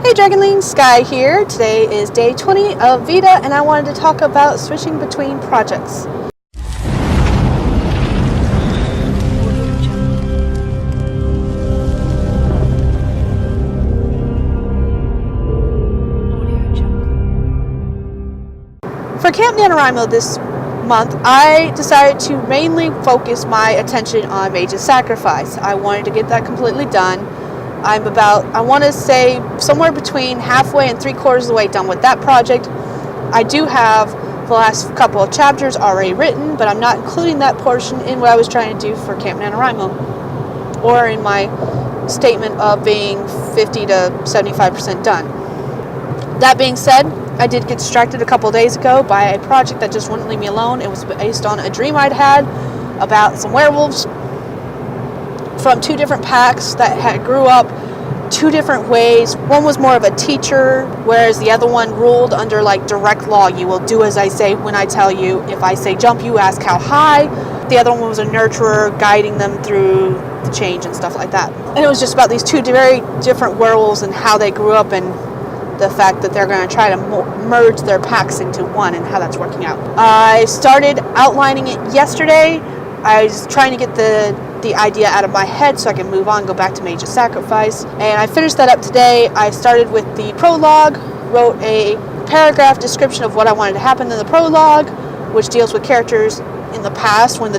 Hey Dragonlings, Sky here. Today is day 20 of VEDA and I wanted to talk about switching between projects. For Camp NaNoWriMo this month, I decided to mainly focus my attention on Mage's Sacrifice. I wanted to get that completely done. I want to say, somewhere between halfway and 3/4 of the way done with that project. I do have the last couple of chapters already written, but I'm not including that portion in what I was trying to do for Camp NaNoWriMo, or in my statement of being 50 to 75% done. That being said, I did get distracted a couple of days ago by a project that just wouldn't leave me alone. It was based on a dream I'd had about some werewolves from two different packs that grew up two different ways. One was more of a teacher, whereas the other one ruled under like direct law. You will do as I say when I tell you. If I say jump, you ask how high. The other one was a nurturer, guiding them through the change and stuff like that. And it was just about these two very different werewolves and how they grew up, and the fact that they're going to try to merge their packs into one, and how that's working out. I started outlining it yesterday. I was trying to get the idea out of my head so I can move on, go back to Mage's Sacrifice, and I finished that up today. I started with the prologue, wrote a paragraph description of what I wanted to happen in the prologue, which deals with characters in the past, when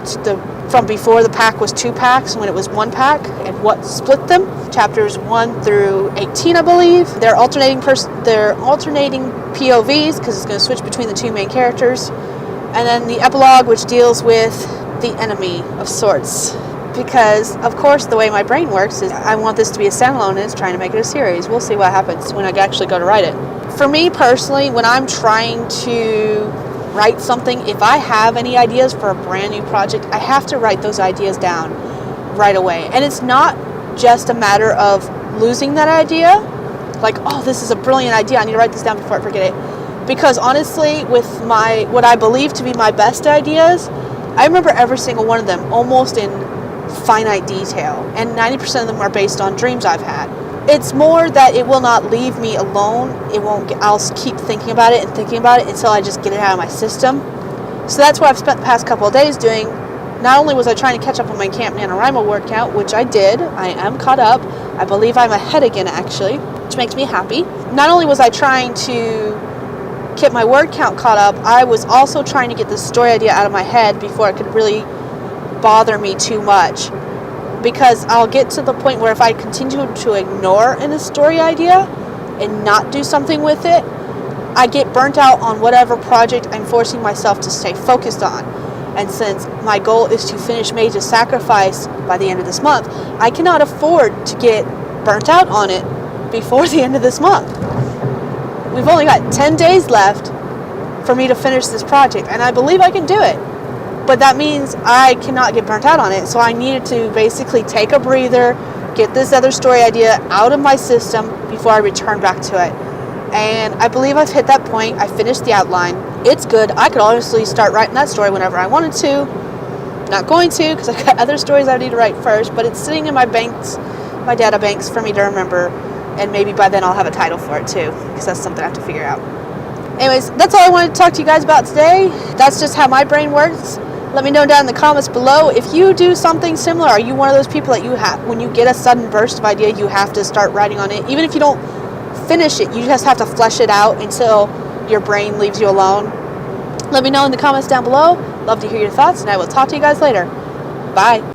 from before the pack was two packs, when it was one pack, and what split them. Chapters 1 through 18, I believe. They're alternating POVs because it's going to switch between the two main characters. And then the epilogue, which deals with the enemy of sorts. Because, of course, the way my brain works is I want this to be a standalone, and it's trying to make it a series. We'll see what happens when I actually go to write it. For me personally, when I'm trying to write something, if I have any ideas for a brand new project, I have to write those ideas down right away. And it's not just a matter of losing that idea, like, oh, this is a brilliant idea, I need to write this down before I forget it. Because honestly, with what I believe to be my best ideas, I remember every single one of them almost in finite detail, and 90% of them are based on dreams I've had. It's more that it will not leave me alone. I'll keep thinking about it until I just get it out of my system. So that's what I've spent the past couple of days doing. Not only was I trying to catch up on my Camp NaNoWriMo word count, which I did. I am caught up. I believe I'm ahead again, actually, which makes me happy. Not only was I trying to get my word count caught up, I was also trying to get the story idea out of my head before it could really bother me too much. Because I'll get to the point where if I continue to ignore a story idea and not do something with it, I get burnt out on whatever project I'm forcing myself to stay focused on. And since my goal is to finish Mage's Sacrifice by the end of this month, I cannot afford to get burnt out on it before the end of this month. We've only got 10 days left for me to finish this project, and I believe I can do it. But that means I cannot get burnt out on it, so I needed to basically take a breather, get this other story idea out of my system before I return back to it. And I believe I've hit that point. I finished the outline. It's good. I could honestly start writing that story whenever I wanted to. Not going to, because I've got other stories I need to write first, but it's sitting in my data banks for me to remember, and maybe by then I'll have a title for it too, because that's something I have to figure out. Anyways, that's all I wanted to talk to you guys about today. That's just how my brain works. Let me know down in the comments below if you do something similar. Are you one of those people that when you get a sudden burst of idea, you have to start writing on it? Even if you don't finish it, you just have to flesh it out until your brain leaves you alone. Let me know in the comments down below. Love to hear your thoughts, and I will talk to you guys later. Bye.